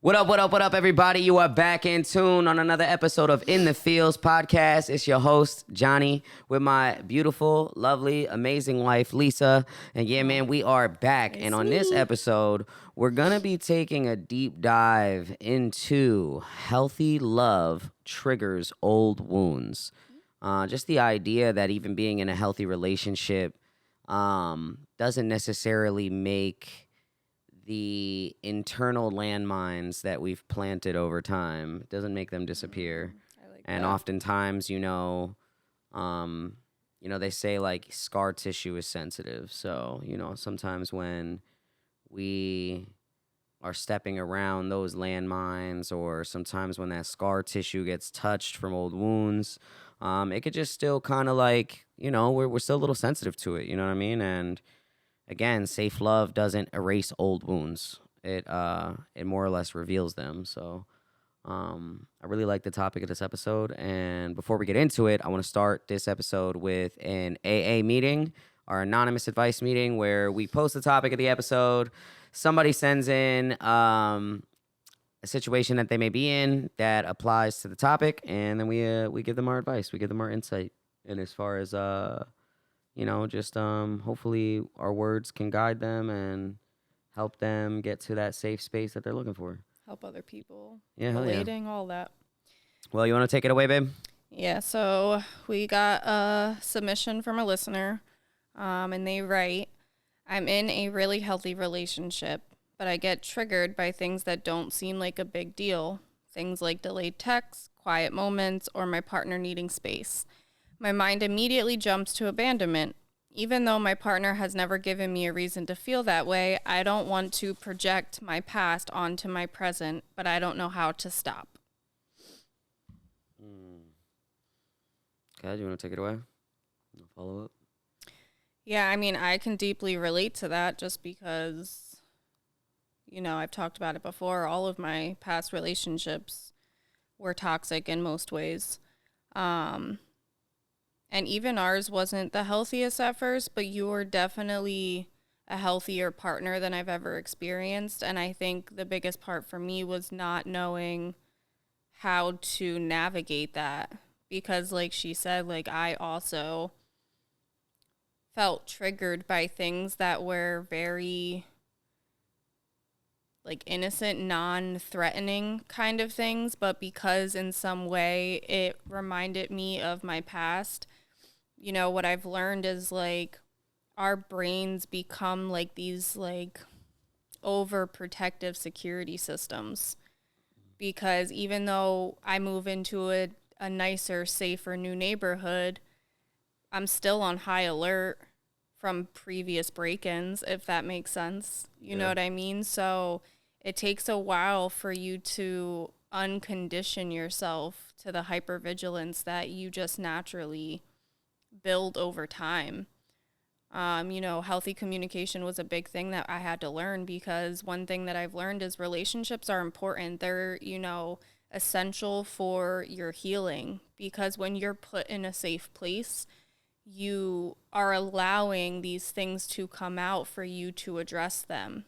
What up, everybody? You are back in tune on another episode of In the Fields podcast. It's your host, Johnny, with my beautiful, lovely, amazing wife, Lisa. And yeah, man, we are back. And on this episode, we're going to be taking a deep dive into healthy love triggers old wounds. Just the idea that even being in a healthy relationship doesn't necessarily make the internal landmines that we've planted over time, doesn't make them disappear. I like and that. Oftentimes, they say like scar tissue is sensitive. So, sometimes when we are stepping around those landmines, or sometimes when that scar tissue gets touched from old wounds, it could just still kind of like, we're still a little sensitive to it. You know what I mean? And again, safe love doesn't erase old wounds. It more or less reveals them. So I really like the topic of this episode. And before we get into it, I want to start this episode with an AA meeting, our anonymous advice meeting, where we post the topic of the episode. Somebody sends in a situation that they may be in that applies to the topic, and then we give them our advice. We give them our insight. And as far as hopefully our words can guide them and help them get to that safe space that they're looking for. Help other people. Yeah, relating, all that. Well, you want to take it away, babe? Yeah, so we got a submission from a listener, and they write, I'm in a really healthy relationship, but I get triggered by things that don't seem like a big deal. Things like delayed texts, quiet moments, or my partner needing space. My mind immediately jumps to abandonment. Even though my partner has never given me a reason to feel that way, I don't want to project my past onto my present, but I don't know how to stop. Okay, do you want to take it away? Follow up? Yeah, I mean, I can deeply relate to that just because, I've talked about it before. All of my past relationships were toxic in most ways. And even ours wasn't the healthiest at first, but you were definitely a healthier partner than I've ever experienced. And I think the biggest part for me was not knowing how to navigate that. Because like she said, like I also felt triggered by things that were very like innocent, non-threatening kind of things. But because in some way it reminded me of my past, what I've learned is like our brains become like these like overprotective security systems, because even though I move into a nicer, safer new neighborhood, I'm still on high alert from previous break-ins, if that makes sense. You know what I mean? So it takes a while for you to uncondition yourself to the hypervigilance that you just naturally build over time. Healthy communication was a big thing that I had to learn, because one thing that I've learned is relationships are important. They're, essential for your healing, because when you're put in a safe place, you are allowing these things to come out for you to address them.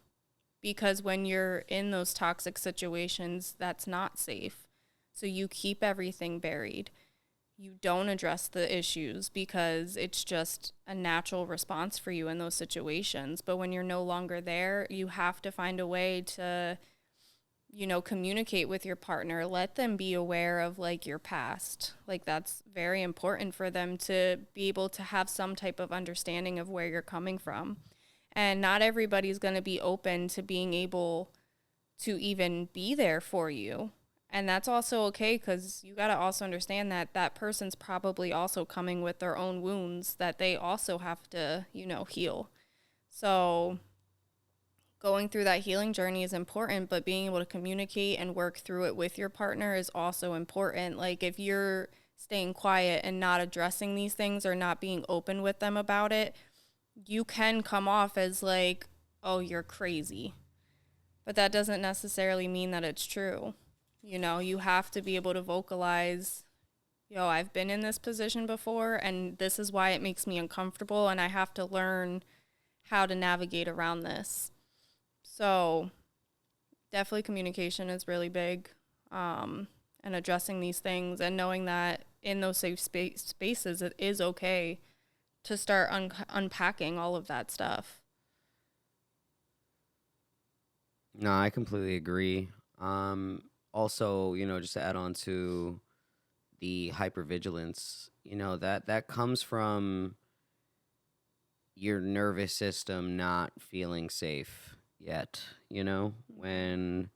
Because when you're in those toxic situations, that's not safe. So you keep everything buried. You don't address the issues because it's just a natural response for you in those situations. But when you're no longer there, you have to find a way to, communicate with your partner. Let them be aware of like your past. Like that's very important for them to be able to have some type of understanding of where you're coming from. And not everybody's going to be open to being able to even be there for you. And that's also okay, because you got to also understand that that person's probably also coming with their own wounds that they also have to, heal. So going through that healing journey is important, but being able to communicate and work through it with your partner is also important. Like if you're staying quiet and not addressing these things or not being open with them about it, you can come off as like, oh, you're crazy. But that doesn't necessarily mean that it's true. You have to be able to vocalize, I've been in this position before, and this is why it makes me uncomfortable, and I have to learn how to navigate around this. So Definitely communication is really big. And addressing these things and knowing that in those safe spaces, it is okay to start unpacking all of that stuff. No, I completely agree. Also, just to add on to the hypervigilance, that comes from your nervous system not feeling safe yet, when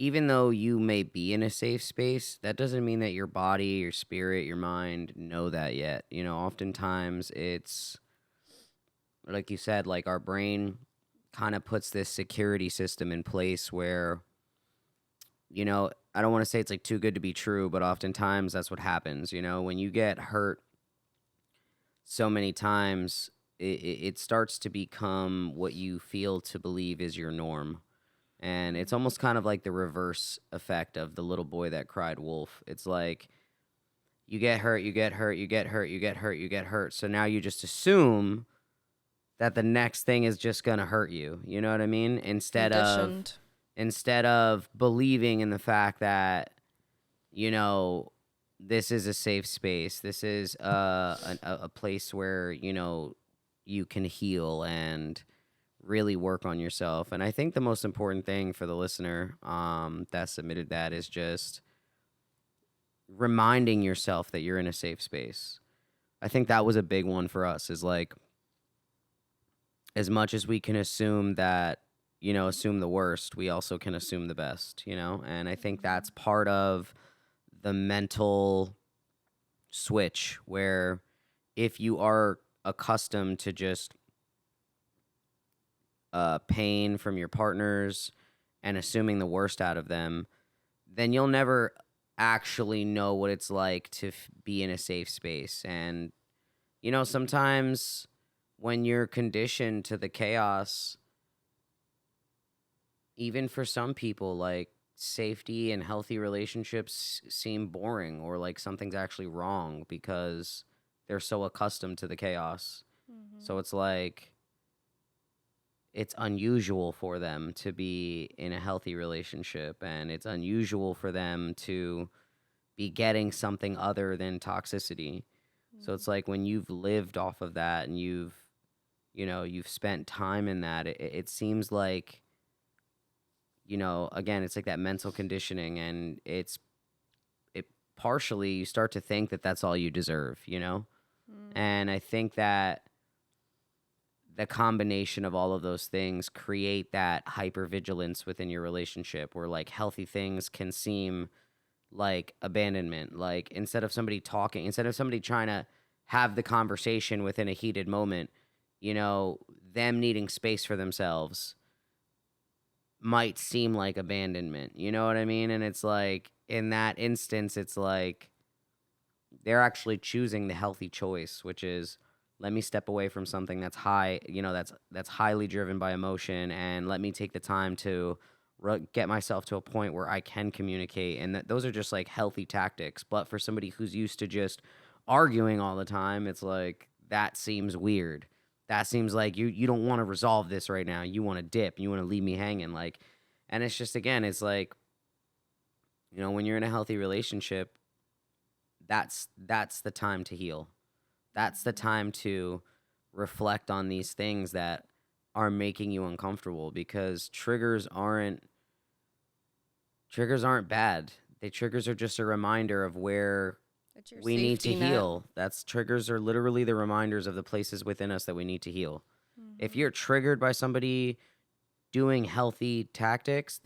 even though you may be in a safe space, that doesn't mean that your body, your spirit, your mind know that yet. Oftentimes it's like you said, like our brain kind of puts this security system in place where, I don't want to say it's like too good to be true, but oftentimes that's what happens. When you get hurt so many times, it starts to become what you feel to believe is your norm. And it's almost kind of like the reverse effect of the little boy that cried wolf. It's like you get hurt, you get hurt, you get hurt, you get hurt, you get hurt. So now you just assume that the next thing is just going to hurt you. You know what I mean? Conditioned. Instead of believing in the fact that, you know, this is a safe space. This is a place where, you can heal and really work on yourself. And I think the most important thing for the listener that submitted that is just reminding yourself that you're in a safe space. I think that was a big one for us, is like, as much as we can assume that, assume the worst, we also can assume the best, And I think that's part of the mental switch where if you are accustomed to just pain from your partners and assuming the worst out of them, then you'll never actually know what it's like to be in a safe space. And, sometimes when you're conditioned to the chaos, even for some people, like safety and healthy relationships seem boring or like something's actually wrong because they're so accustomed to the chaos. Mm-hmm. So it's like it's unusual for them to be in a healthy relationship, and it's unusual for them to be getting something other than toxicity. So it's like when you've lived off of that and you've spent time in that, it seems like, again, it's like that mental conditioning, and it partially you start to think that that's all you deserve, And I think that the combination of all of those things create that hypervigilance within your relationship where like healthy things can seem like abandonment. Like instead of somebody trying to have the conversation within a heated moment, them needing space for themselves might seem like abandonment. You know what I mean? And it's like in that instance, it's like they're actually choosing the healthy choice, which is let me step away from something that's high, that's highly driven by emotion, and let me take the time to get myself to a point where I can communicate. And those are just like healthy tactics. But for somebody who's used to just arguing all the time, it's like that seems weird. That seems like you don't want to resolve this right now. You want to dip. You want to leave me hanging. Like, and it's just, again, it's like, when you're in a healthy relationship, that's the time to heal. That's the time to reflect on these things that are making you uncomfortable, because triggers aren't bad. Triggers are just a reminder of where we need to heal. Triggers are literally the reminders of the places within us that we need to heal. Mm-hmm. If you're triggered by somebody doing healthy tactics,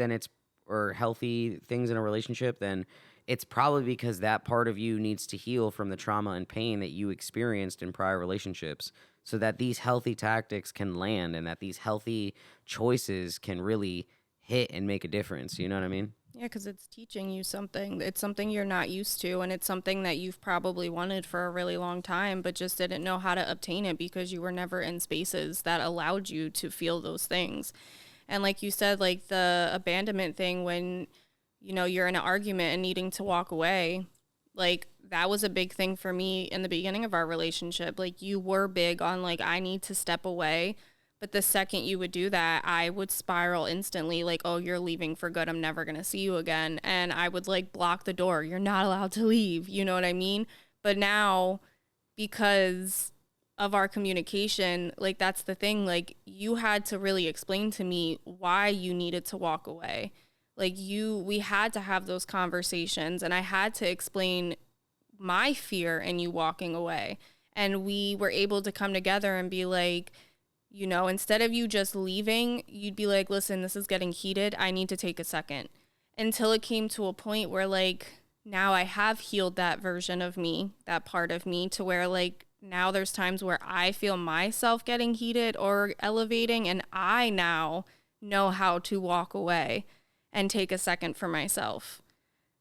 or healthy things in a relationship, then it's probably because that part of you needs to heal from the trauma and pain that you experienced in prior relationships, so that these healthy tactics can land and that these healthy choices can really hit and make a difference. You know what I mean? Yeah, because it's teaching you something. It's something you're not used to, and it's something that you've probably wanted for a really long time, but just didn't know how to obtain it because you were never in spaces that allowed you to feel those things. And like you said, like the abandonment thing, when you're in an argument and needing to walk away, like that was a big thing for me in the beginning of our relationship. Like you were big on like, I need to step away, But the second you would do that, I would spiral instantly, like, oh, you're leaving for good. I'm never going to see you again. And I would like block the door. You're not allowed to leave. You know what I mean? But now, because of our communication, like, that's the thing. Like, you had to really explain to me why you needed to walk away. Like, we had to have those conversations, and I had to explain my fear in you walking away. And we were able to come together and be like, you know, instead of you just leaving, you'd be like, listen, this is getting heated. I need to take a second. Until it came to a point where, like, now I have healed that version of me, that part of me, to where, like, now there's times where I feel myself getting heated or elevating, and I now know how to walk away and take a second for myself.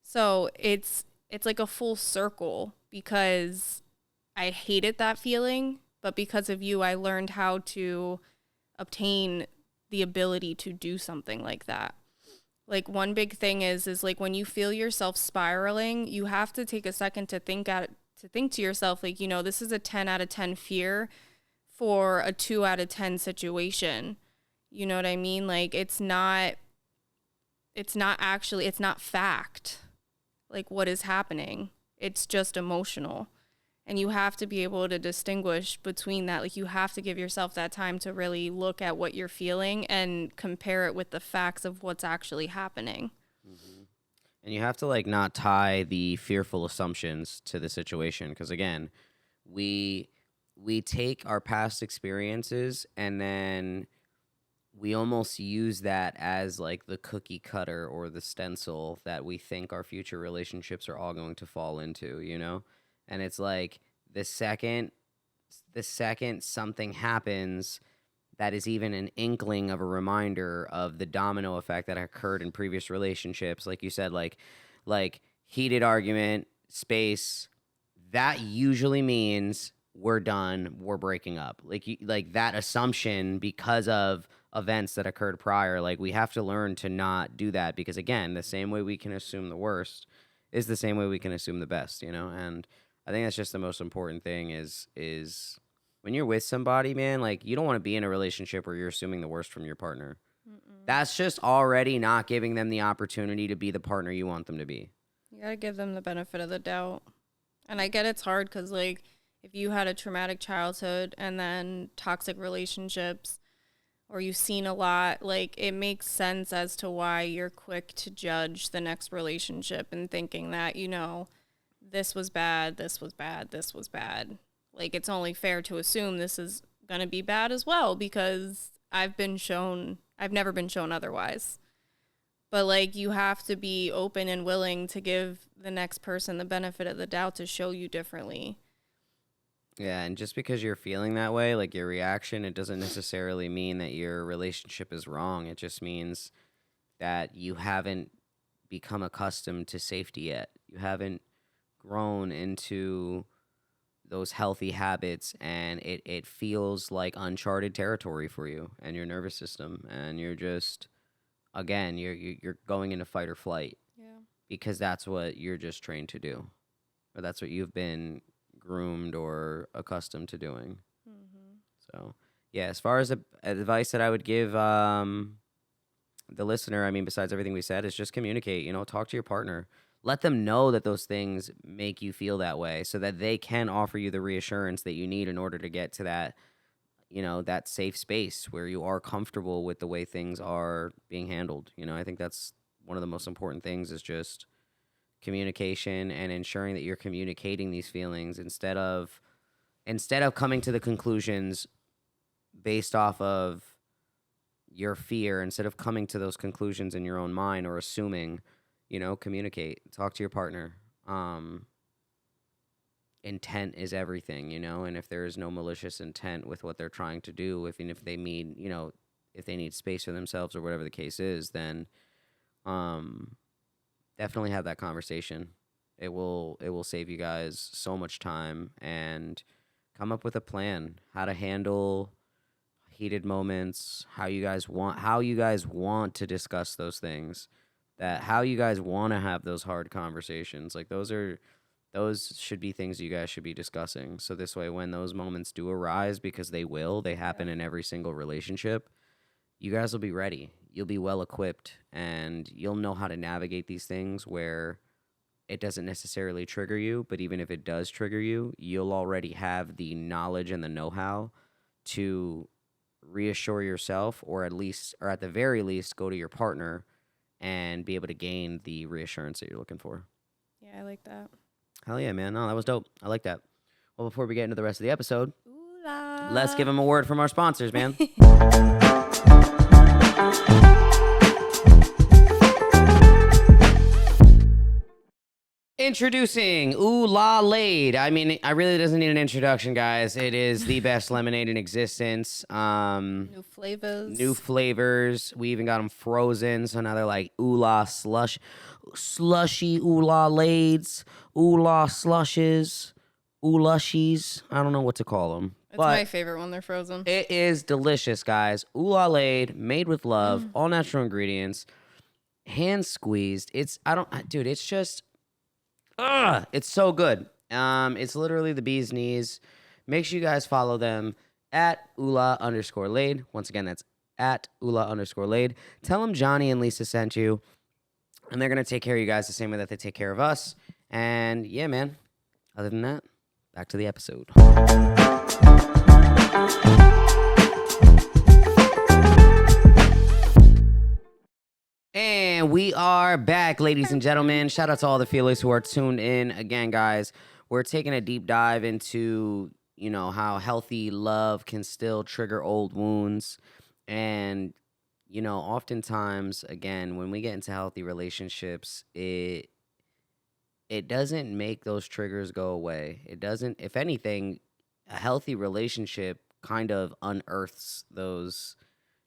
So it's like a full circle, because I hated that feeling, but because of you, I learned how to obtain the ability to do something like that. Like, one big thing is like, when you feel yourself spiraling, you have to take a second to think to yourself, like, you know, this is a 10 out of 10 fear for a 2 out of 10 situation. You know what I mean? Like, it's not fact, like, what is happening. It's just emotional. And you have to be able to distinguish between that. Like, you have to give yourself that time to really look at what you're feeling and compare it with the facts of what's actually happening. Mm-hmm. And you have to, like, not tie the fearful assumptions to the situation, because again, we take our past experiences and then we almost use that as like the cookie cutter or the stencil that we think our future relationships are all going to fall into, you know? And it's like the second something happens that is even an inkling of a reminder of the domino effect that occurred in previous relationships, like you said, like heated argument, space, that usually means we're done, we're breaking up. Like that assumption, because of events that occurred prior, like we have to learn to not do that, because again, the same way we can assume the worst is the same way we can assume the best, you know? And I think that's just the most important thing is when you're with somebody, man, like you don't want to be in a relationship where you're assuming the worst from your partner. Mm-mm. That's just already not giving them the opportunity to be the partner you want them to be. You gotta give them the benefit of the doubt. And I get it's hard because, like, if you had a traumatic childhood and then toxic relationships, or you've seen a lot, like, it makes sense as to why you're quick to judge the next relationship and thinking that, you know, this was bad, this was bad, this was bad. Like, it's only fair to assume this is going to be bad as well, because I've never been shown otherwise. But, like, you have to be open and willing to give the next person the benefit of the doubt to show you differently. Yeah, and just because you're feeling that way, like your reaction, it doesn't necessarily mean that your relationship is wrong. It just means that you haven't become accustomed to safety yet. You haven't grown into those healthy habits, and it feels like uncharted territory for you and your nervous system, and you're just, again, you're going into fight or flight, Yeah. because that's what you're just trained to do, or that's what you've been groomed or accustomed to doing. Mm-hmm. So yeah, as far as advice that I would give the listener, I mean, besides everything we said, is just communicate. You know, talk to your partner. Let them know that those things make you feel that way, so that they can offer you the reassurance that you need in order to get to that, you know, that safe space where you are comfortable with the way things are being handled. You know, I think that's one of the most important things, is just communication and ensuring that you're communicating these feelings instead of coming to the conclusions based off of your fear, instead of coming to those conclusions in your own mind or assuming, you know, communicate, talk to your partner. Intent is everything, you know, and if there is no malicious intent with what they're trying to do, if they need, you know, if they need space for themselves or whatever the case is, then definitely have that conversation. It will save you guys so much time, and come up with a plan how to handle heated moments, how you guys want to discuss those things, that how you guys want to have those hard conversations. Like, those are those should be things you guys should be discussing. So this way, when those moments do arise, because they happen in every single relationship, you guys will be ready. You'll be well equipped, and you'll know how to navigate these things where it doesn't necessarily trigger you, but even if it does trigger you, you'll already have the knowledge and the know-how to reassure yourself, or at the very least, go to your partner and be able to gain the reassurance that you're looking for. Yeah, I like that. Hell yeah, man. No, that was dope. I like that. Well, before we get into the rest of the episode, Ooh la. let's give them a word from our sponsors, man. Introducing Ooh La Lade. I mean, I really doesn't need an introduction, guys. It is the best lemonade in existence. New flavors. New flavors. We even got them frozen, so now they're like Ooh La slushy Ooh La Lades, Ooh La slushes, Ooh Lushies. I don't know what to call them. It's my favorite when they're frozen. It is delicious, guys. Ooh La Lade, made with love, all natural ingredients, hand squeezed. It's just. It's so good. It's literally the bee's knees. Make sure you guys follow them at Ula_Lade. Once again, that's at Ula_Lade. Tell them Johnny and Lisa sent you, and they're going to take care of you guys the same way that they take care of us. And yeah, man, other than that, back to the episode. And we are back, ladies and gentlemen. Shout out to all the feelers who are tuned in. Again, guys, we're taking a deep dive into, how healthy love can still trigger old wounds. And, oftentimes, again, when we get into healthy relationships, it doesn't make those triggers go away. It doesn't. If anything, a healthy relationship kind of unearths those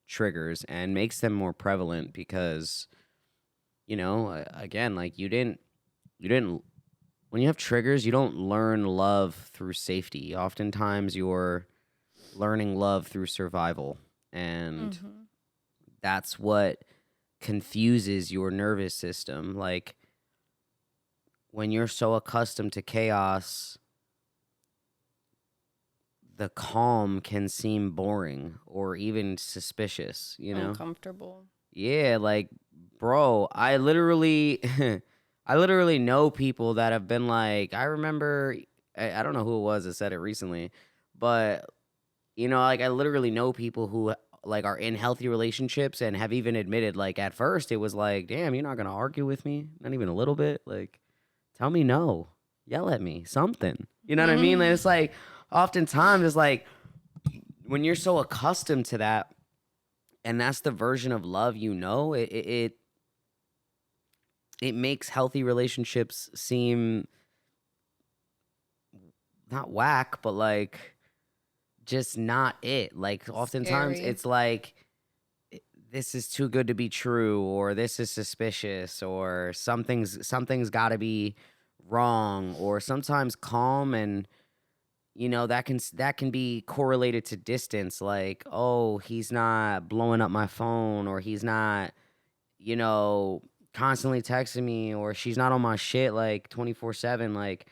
triggers and makes them more prevalent, because again, like you didn't when you have triggers, you don't learn love through safety. Oftentimes you're learning love through survival, and that's what confuses your nervous system. Like when you're so accustomed to chaos, the calm can seem boring or even suspicious, Uncomfortable. Yeah, like, bro, I literally know people that have been like, I remember, I don't know who it was that said it recently, but, like, I literally know people who, like, are in healthy relationships and have even admitted, like, at first it was like, damn, you're not going to argue with me? Not even a little bit? Like, tell me no. Yell at me. Something. You know what I mean? And it's like, oftentimes it's like when you're so accustomed to that, and that's the version of love, it makes healthy relationships seem not whack, but like just not it. Like oftentimes Scary. it's like, this is too good to be true, or this is suspicious, or something's got to be wrong, or sometimes calm and that can be correlated to distance. Like, oh, he's not blowing up my phone, or he's not, constantly texting me, or she's not on my shit like 24/7. Like,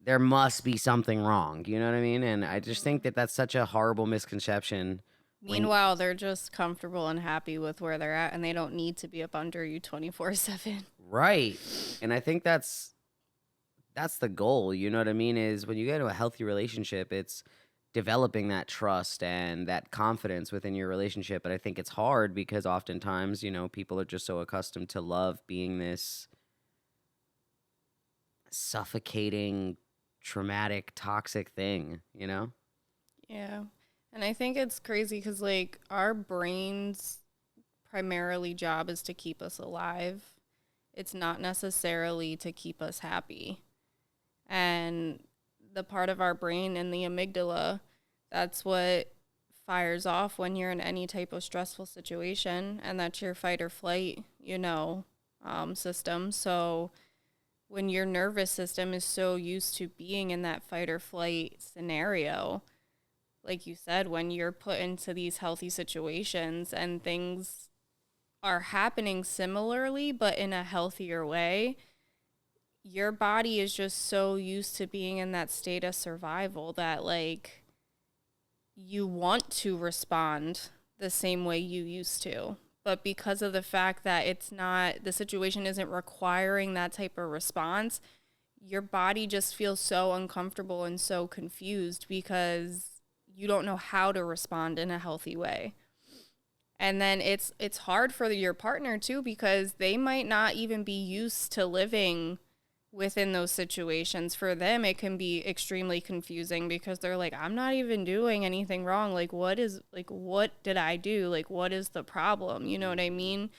there must be something wrong. You know what I mean? And I just think that that's such a horrible misconception. Meanwhile, they're just comfortable and happy with where they're at, and they don't need to be up under you 24/7. Right. And I think that's the goal, you know what I mean, is when you get into a healthy relationship, it's developing that trust and that confidence within your relationship. But I think it's hard because oftentimes, people are just so accustomed to love being this suffocating, traumatic, toxic thing, Yeah. And I think it's crazy because, like, our brain's primarily job is to keep us alive. It's not necessarily to keep us happy. And the part of our brain in the amygdala, that's what fires off when you're in any type of stressful situation, and that's your fight or flight, system. So when your nervous system is so used to being in that fight or flight scenario, like you said, when you're put into these healthy situations and things are happening similarly but in a healthier way, your body is just so used to being in that state of survival that like you want to respond the same way you used to. But because of the fact that it's not, the situation isn't requiring that type of response, your body just feels so uncomfortable and so confused because you don't know how to respond in a healthy way. And then it's hard for your partner too because they might not even be used to living within those situations. For them it can be extremely confusing because they're like, I'm not even doing anything wrong. Like what did I do? Like what is the problem? You know what I mean?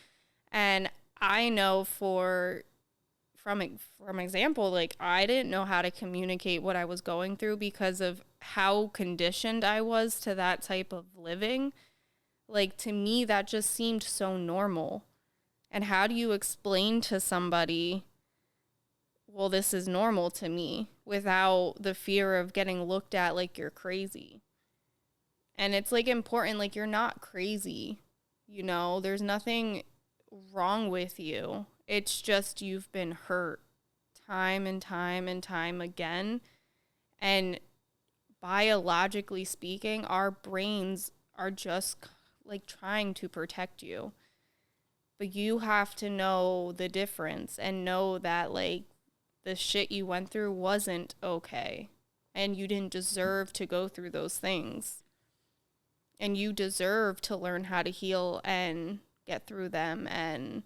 And I know from example, like I didn't know how to communicate what I was going through because of how conditioned I was to that type of living. Like to me that just seemed so normal. And how do you explain to somebody, well, this is normal to me without the fear of getting looked at like you're crazy? And it's like important, like you're not crazy. You know, there's nothing wrong with you. It's just you've been hurt time and time and time again. And biologically speaking, our brains are just like trying to protect you. But you have to know the difference and know that like the shit you went through wasn't okay. And you didn't deserve to go through those things. And you deserve to learn how to heal and get through them and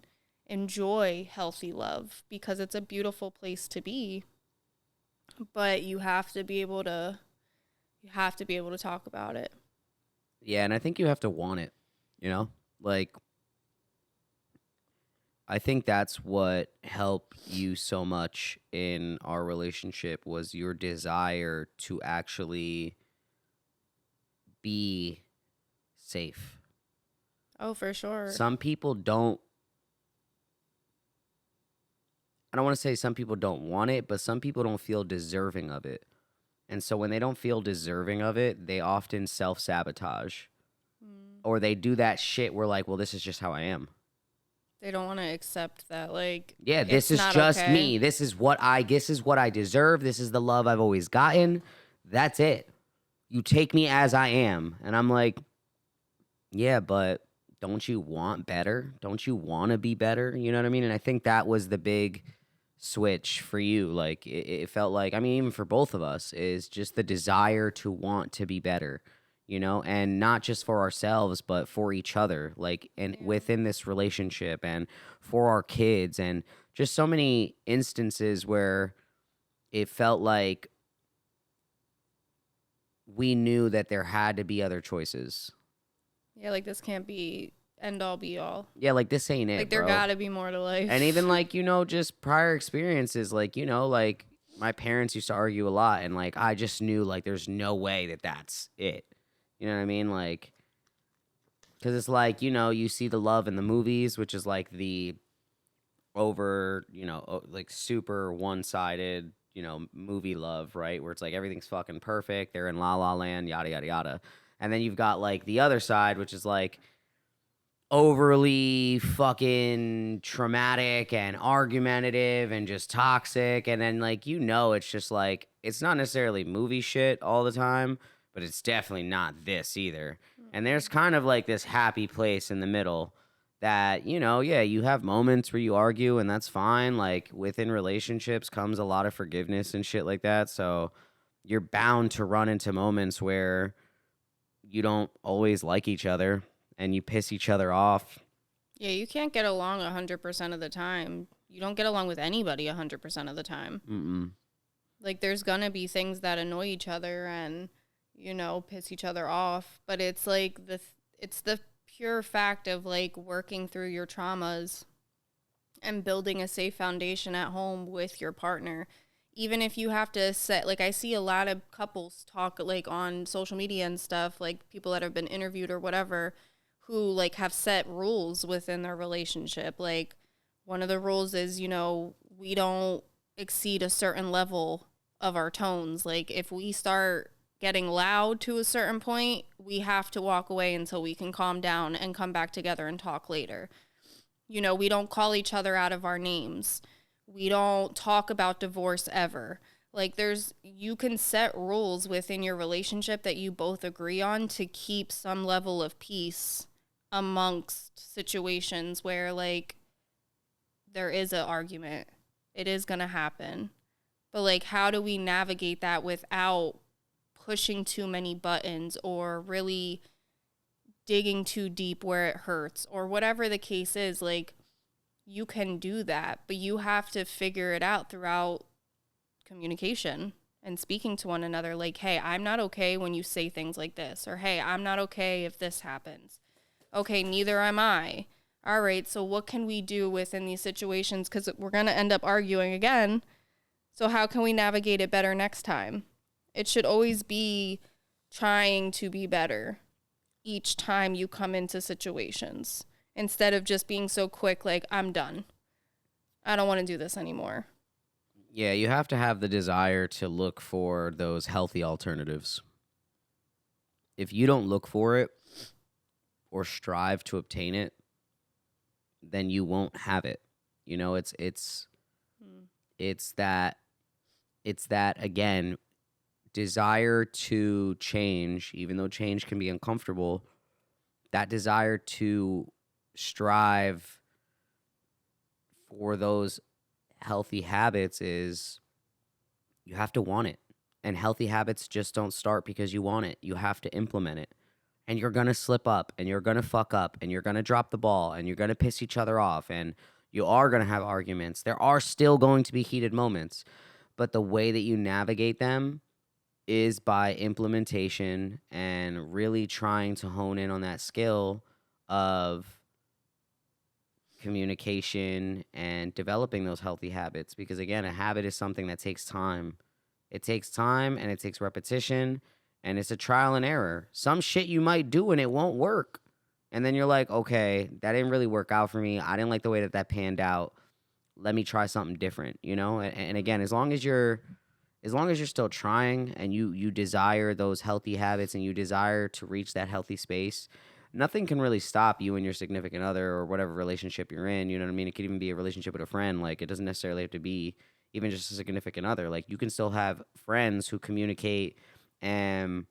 enjoy healthy love because it's a beautiful place to be. But you have to be able to talk about it. Yeah, and I think you have to want it, you know? Like, I think that's what helped you so much in our relationship was your desire to actually be safe. Oh, for sure. Some people don't, I don't want to say some people don't want it, but some people don't feel deserving of it. And so when they don't feel deserving of it, they often self-sabotage. Or they do that shit where like, well, this is just how I am. They don't want to accept that, like, Yeah, this it's is not just okay. me. This is what I deserve. This is the love I've always gotten. That's it. You take me as I am. And I'm like, yeah, but don't you want better? Don't you want to be better? You know what I mean? And I think that was the big switch for you. Like it felt like, I mean, even for both of us, is just the desire to want to be better, you know, and not just for ourselves, but for each other, like, and within this relationship and for our kids, and just so many instances where it felt like we knew that there had to be other choices. Yeah, like this can't be end all be all. Yeah, like this ain't it, Like there bro. gotta be more to life. And even like, you know, just prior experiences, like, you know, like my parents used to argue a lot, and like I just knew like there's no way that that's it. You know what I mean? Like, because it's like, you know, you see the love in the movies, which is like the over, you know, like super one-sided, you know, movie love, right? Where it's like everything's fucking perfect. They're in La La Land, yada, yada, yada. And then you've got like the other side, which is like overly fucking traumatic and argumentative and just toxic. And then, like, you know, it's just like, it's not necessarily movie shit all the time, but it's definitely not this either. And there's kind of like this happy place in the middle that, you know, yeah, you have moments where you argue and that's fine. Like within relationships comes a lot of forgiveness and shit like that. So you're bound to run into moments where you don't always like each other and you piss each other off. Yeah, you can't get along 100% of the time. You don't get along with anybody 100% of the time. Mm-mm. Like there's gonna be things that annoy each other and, you know, piss each other off. But it's like it's the pure fact of like working through your traumas and building a safe foundation at home with your partner. Even if you have to set, like I see a lot of couples talk like on social media and stuff, like people that have been interviewed or whatever, who like have set rules within their relationship. Like one of the rules is, you know, we don't exceed a certain level of our tones. Like if we start getting loud to a certain point, we have to walk away until we can calm down and come back together and talk later. You know, we don't call each other out of our names. We don't talk about divorce ever. Like, you can set rules within your relationship that you both agree on to keep some level of peace amongst situations where, like, there is an argument. It is going to happen. But, like, how do we navigate that without pushing too many buttons or really digging too deep where it hurts or whatever the case is? Like, you can do that, but you have to figure it out throughout communication and speaking to one another. Like, hey, I'm not okay when you say things like this, or hey, I'm not okay if this happens. Okay, neither am I. All right, so what can we do within these situations? Because we're going to end up arguing again. So how can we navigate it better next time? It should always be trying to be better each time you come into situations, instead of just being so quick, like, I'm done. I don't want to do this anymore. Yeah, you have to have the desire to look for those healthy alternatives. If you don't look for it or strive to obtain it, then you won't have it. You know, it's that it's that again, desire to change, even though change can be uncomfortable, that desire to strive for those healthy habits is you have to want it. And healthy habits just don't start because you want it. You have to implement it. And you're going to slip up and you're going to fuck up and you're going to drop the ball and you're going to piss each other off and you are going to have arguments. There are still going to be heated moments, but the way that you navigate them is by implementation and really trying to hone in on that skill of communication and developing those healthy habits. Because again, a habit is something that takes time. It takes time and it takes repetition and it's a trial and error. Some shit you might do and it won't work. And then you're like, okay, that didn't really work out for me. I didn't like the way that panned out. Let me try something different, you know? And again, as long as you're still trying and you desire those healthy habits and you desire to reach that healthy space, nothing can really stop you and your significant other or whatever relationship you're in. You know what I mean? It could even be a relationship with a friend. Like, it doesn't necessarily have to be even just a significant other. Like, you can still have friends who communicate and,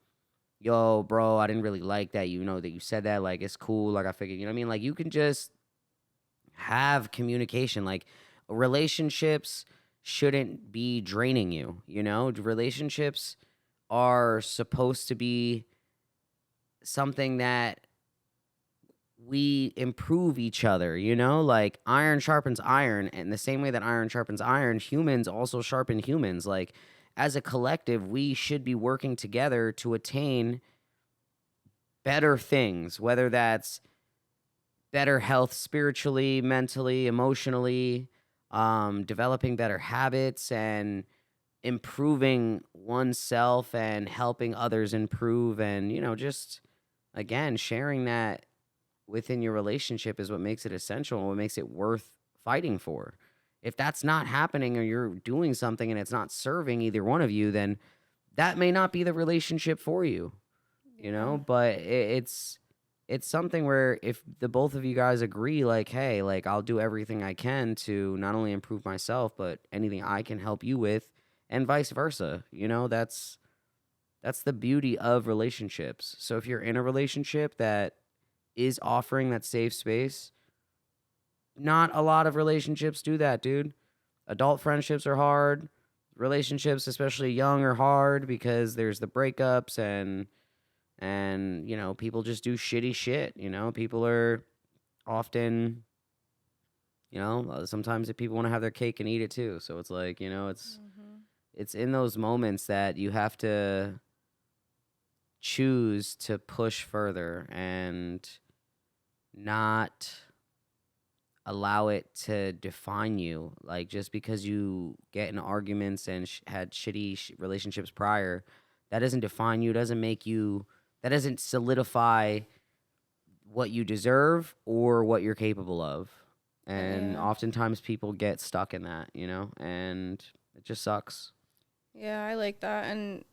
yo, bro, I didn't really like that. You know, that you said that. Like, it's cool. Like, I figured, you know what I mean? Like, you can just have communication. Like, relationships shouldn't be draining you, you know? Relationships are supposed to be something that we improve each other, you know? Like, iron sharpens iron, and the same way that iron sharpens iron, humans also sharpen humans. Like, as a collective, we should be working together to attain better things, whether that's better health spiritually, mentally, emotionally, developing better habits and improving oneself and helping others improve. And, you know, just again, sharing that within your relationship is what makes it essential and what makes it worth fighting for. If that's not happening or you're doing something and it's not serving either one of you, then that may not be the relationship for you, you Yeah. know? But it's something where if the both of you guys agree, like, hey, like, I'll do everything I can to not only improve myself, but anything I can help you with, and vice versa. You know, that's the beauty of relationships. So if you're in a relationship that is offering that safe space, not a lot of relationships do that, dude. Adult friendships are hard. Relationships, especially young, are hard because there's the breakups and you know, people just do shitty shit. You know, people are often, you know, sometimes if people want to have their cake and eat it too. So it's like, you know, it's in those moments that you have to choose to push further and not allow it to define you. Like, just because you get in arguments and had shitty relationships prior, that doesn't define you, doesn't make you, that doesn't solidify what you deserve or what you're capable of. And Yeah. oftentimes people get stuck in that, you know, and it just sucks. Yeah, I like that. And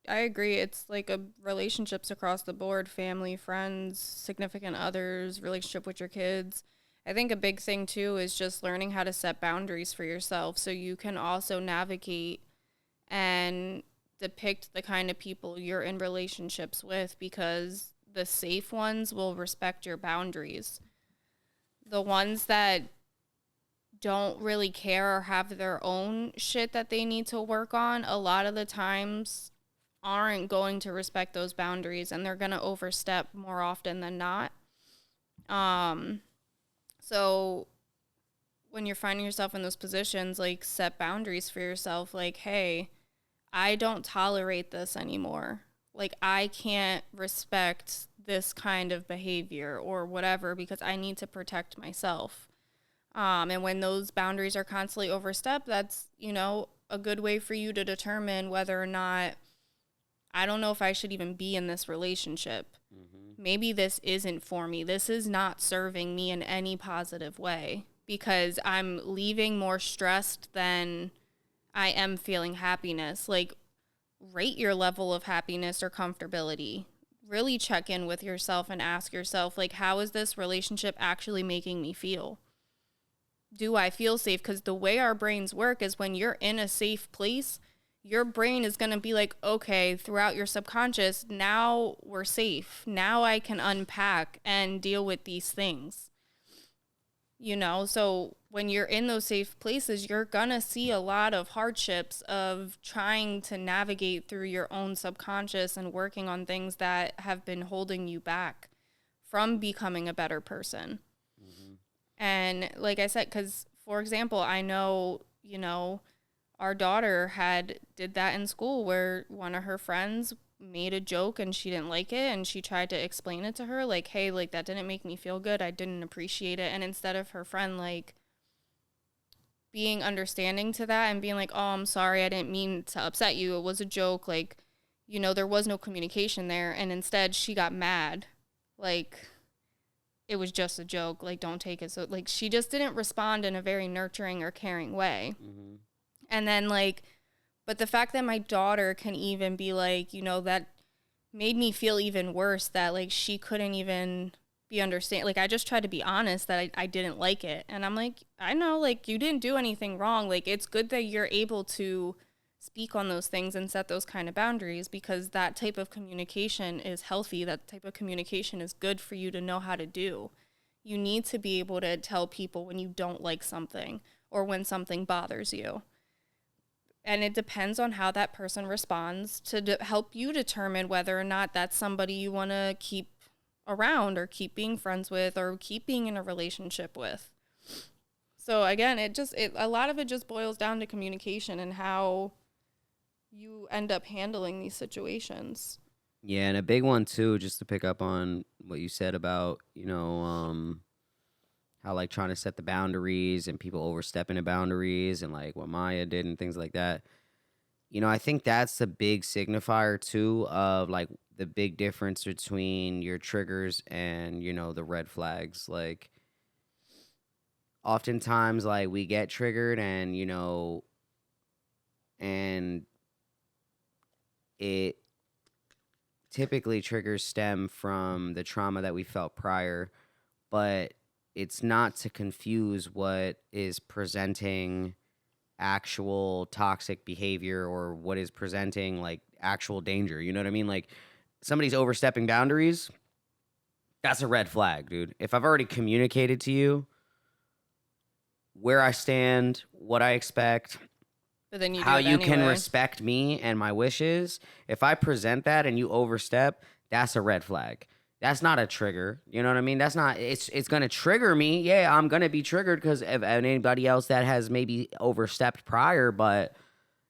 I agree. It's like a relationships across the board, family, friends, significant others, relationship with your kids. I think a big thing too is just learning how to set boundaries for yourself so you can also navigate and depict the kind of people you're in relationships with, because the safe ones will respect your boundaries. The ones that don't really care or have their own shit that they need to work on, a lot of the times aren't going to respect those boundaries, and they're going to overstep more often than not. Um, so when you're finding yourself in those positions, like, set boundaries for yourself. Like, hey, I don't tolerate this anymore. Like, I can't respect this kind of behavior or whatever because I need to protect myself. And when those boundaries are constantly overstepped, that's, a good way for you to determine whether or not, I don't know if I should even be in this relationship. Maybe this isn't for me. This is not serving me in any positive way because I'm leaving more stressed than I am feeling happiness. Like, rate your level of happiness or comfortability. Really check in with yourself and ask yourself, like, how is this relationship actually making me feel? Do I feel safe? Because the way our brains work is when you're in a safe place, your brain is going to be like, okay, throughout your subconscious, now we're safe. Now I can unpack and deal with these things. So when you're in those safe places, you're going to see a lot of hardships of trying to navigate through your own subconscious and working on things that have been holding you back from becoming a better person. And like I said, because, for example, I know, our daughter did that in school where one of her friends made a joke and she didn't like it, and she tried to explain it to her, like, hey, like, that didn't make me feel good. I didn't appreciate it. And instead of her friend, like, being understanding to that and being like, oh, I'm sorry, I didn't mean to upset you, it was a joke, like, there was no communication there. And instead she got mad, like, it was just a joke, like, don't take it. So, like, she just didn't respond in a very nurturing or caring way. And then, like, but the fact that my daughter can even be like, that made me feel even worse, that, like, she couldn't even be understand. Like, I just tried to be honest that I didn't like it. And I'm like, I know, like, you didn't do anything wrong. Like, it's good that you're able to speak on those things and set those kind of boundaries, because that type of communication is healthy. That type of communication is good for you to know how to do. You need to be able to tell people when you don't like something or when something bothers you. And it depends on how that person responds to help you determine whether or not that's somebody you want to keep around or keep being friends with or keep being in a relationship with. So again, a lot of it just boils down to communication and how you end up handling these situations. Yeah, and a big one too, just to pick up on what you said about, how like trying to set the boundaries and people overstepping the boundaries and like what Maya did and things like that. I think that's the big signifier too of like the big difference between your triggers and, the red flags. Like oftentimes like we get triggered and, and it typically triggers stem from the trauma that we felt prior, but it's not to confuse what is presenting actual toxic behavior or what is presenting like actual danger. You know what I mean? Like somebody's overstepping boundaries, that's a red flag, dude. If I've already communicated to you where I stand, what I expect, But then you do how it you can anyway. respect me and my wishes, if I present that and you overstep, that's a red flag. That's not a trigger. You know what I mean? That's not, it's going to trigger me. Yeah, I'm going to be triggered because of anybody else that has maybe overstepped prior. But,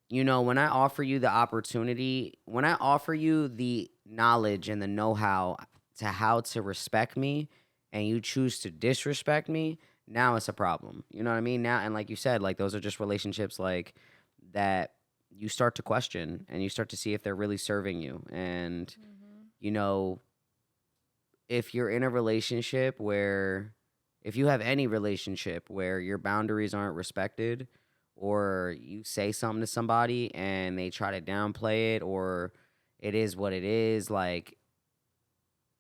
when I offer you the opportunity, when I offer you the knowledge and the know-how to how to respect me and you choose to disrespect me, now it's a problem. You know what I mean? Now, and like you said, like those are just relationships like that you start to question and you start to see if they're really serving you. And, you know, if you're in a relationship where, if you have any relationship where your boundaries aren't respected, or you say something to somebody and they try to downplay it, or it is what it is, like,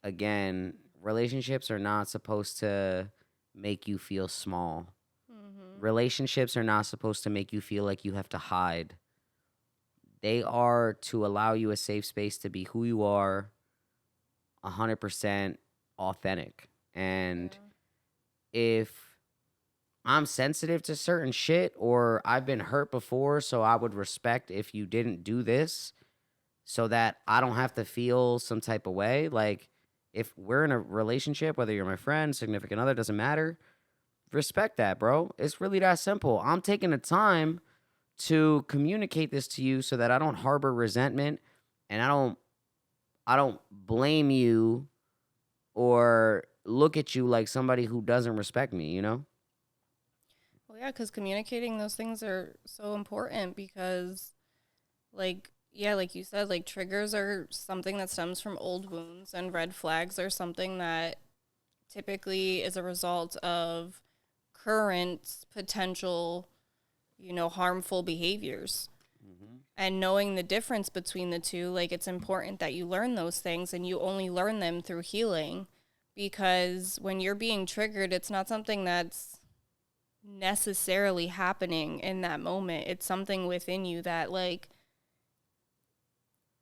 again, relationships are not supposed to make you feel small. Mm-hmm. Relationships are not supposed to make you feel like you have to hide. They are to allow you a safe space to be who you are, 100% authentic. And Yeah. if I'm sensitive to certain shit or I've been hurt before, so I would respect if you didn't do this so that I don't have to feel some type of way. Like, if we're in a relationship, whether you're my friend, significant other, doesn't matter, respect that, bro. It's really that simple. I'm taking the time to communicate this to you so that I don't harbor resentment and I don't blame you or look at you like somebody who doesn't respect me, you know? Well, yeah, because communicating those things are so important because, like, yeah, like you said, like triggers are something that stems from old wounds, and red flags are something that typically is a result of current potential, harmful behaviors. And knowing the difference between the two, like it's important that you learn those things and you only learn them through healing because when you're being triggered, it's not something that's necessarily happening in that moment. It's something within you that like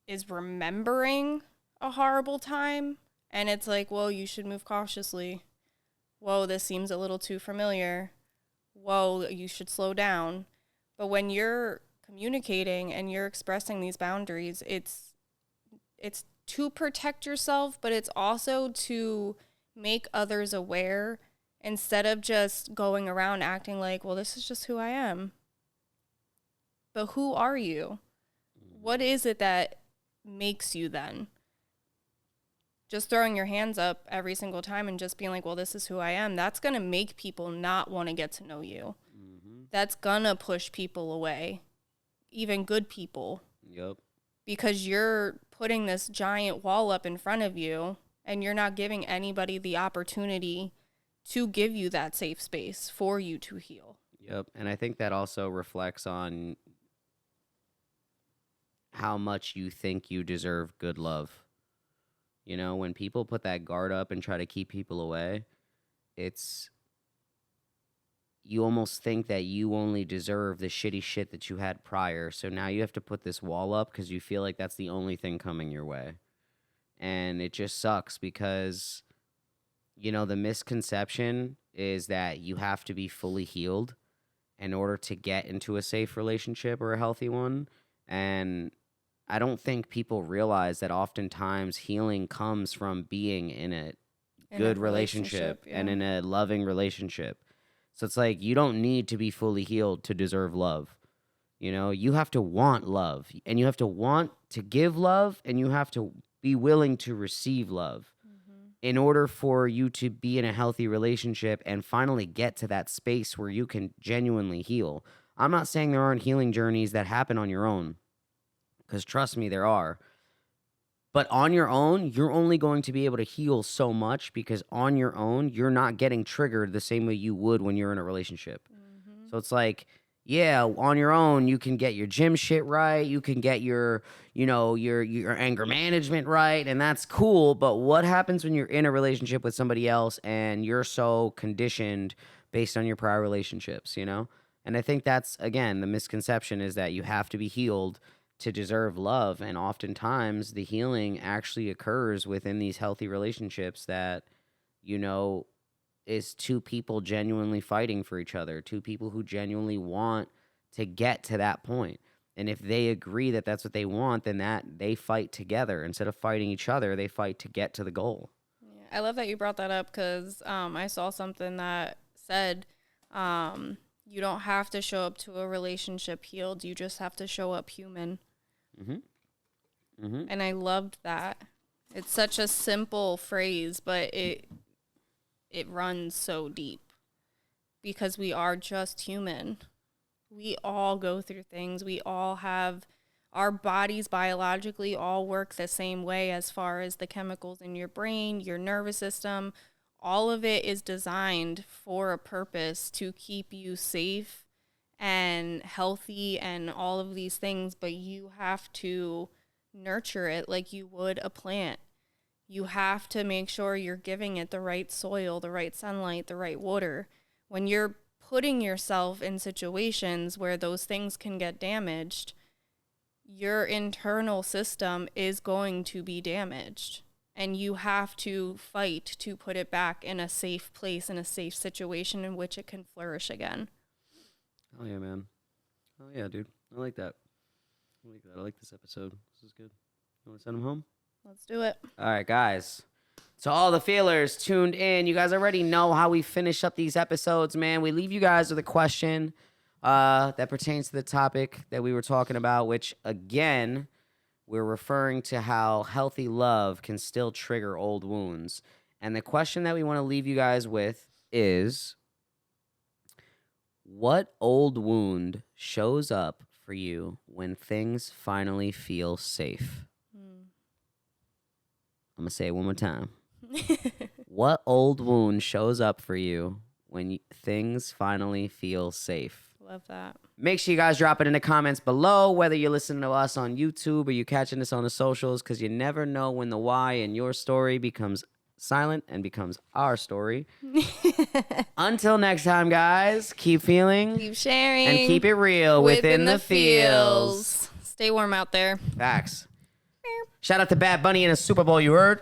is remembering a horrible time and it's like, "Whoa, you should move cautiously. Whoa, this seems a little too familiar. Whoa, you should slow down." But when you're communicating and you're expressing these boundaries, it's to protect yourself, but it's also to make others aware instead of just going around acting like, well, this is just who I am. But who are you? What is it that makes you then? Just throwing your hands up every single time and just being like, well, this is who I am, that's going to make people not want to get to know you. Mm-hmm. That's going to push people away, even good people. Yep. Because you're putting this giant wall up in front of you and you're not giving anybody the opportunity to give you that safe space for you to heal. Yep. And I think that also reflects on how much you think you deserve good love. You know, when people put that guard up and try to keep people away, it's you almost think that you only deserve the shitty shit that you had prior. So now you have to put this wall up because you feel like that's the only thing coming your way. And it just sucks because, the misconception is that you have to be fully healed in order to get into a safe relationship or a healthy one. And I don't think people realize that oftentimes healing comes from being in a In a good relationship relationship, and yeah. in a loving relationship. So it's like you don't need to be fully healed to deserve love. You have to want love and you have to want to give love and you have to be willing to receive love Mm-hmm. in order for you to be in a healthy relationship and finally get to that space where you can genuinely heal. I'm not saying there aren't healing journeys that happen on your own, because trust me, there are. But on your own, you're only going to be able to heal so much because on your own, you're not getting triggered the same way you would when you're in a relationship. Mm-hmm. So it's like, yeah, on your own, you can get your gym shit right. You can get your anger management right, and that's cool. But what happens when you're in a relationship with somebody else and you're so conditioned based on your prior relationships? And I think that's, again, the misconception is that you have to be healed to deserve love. And oftentimes the healing actually occurs within these healthy relationships that, you know, is two people genuinely fighting for each other, two people who genuinely want to get to that point. And if they agree that that's what they want, then that they fight together. Instead of fighting each other, they fight to get to the goal. Yeah, I love that you brought that up because I saw something that said you don't have to show up to a relationship healed. You just have to show up human. Mm-hmm. Mm-hmm. And I loved that. It's such a simple phrase, but it runs so deep because we are just human. We all go through things. We all have our bodies biologically all work the same way as far as the chemicals in your brain, your nervous system. All of it is designed for a purpose to keep you safe and healthy and all of these things, but you have to nurture it like you would a plant. you have to make sure you're giving it the right soil, the right sunlight, the right water. When you're putting yourself in situations where those things can get damaged, your internal system is going to be damaged. And you have to fight to put it back in a safe place, in a safe situation in which it can flourish again. Oh, yeah, man. Oh, yeah, dude. I like that. I like that. I like this episode. This is good. You want to send them home? Let's do it. All right, guys. To all the feelers tuned in, you guys already know how we finish up these episodes, man. We leave you guys with a question that pertains to the topic that we were talking about, which, again, we're referring to how healthy love can still trigger old wounds. And the question that we want to leave you guys with is, what old wound shows up for you when things finally feel safe? I'm going to say it one more time. What old wound shows up for you when things finally feel safe? Love that. Make sure you guys drop it in the comments below, whether you're listening to us on YouTube or you catching us on the socials, because you never know when the why in your story becomes silent and becomes our story. Until next time, guys, keep feeling, keep sharing, and keep it real within the feels. Stay warm out there. Facts. Shout out to Bad Bunny in a Super Bowl, you heard?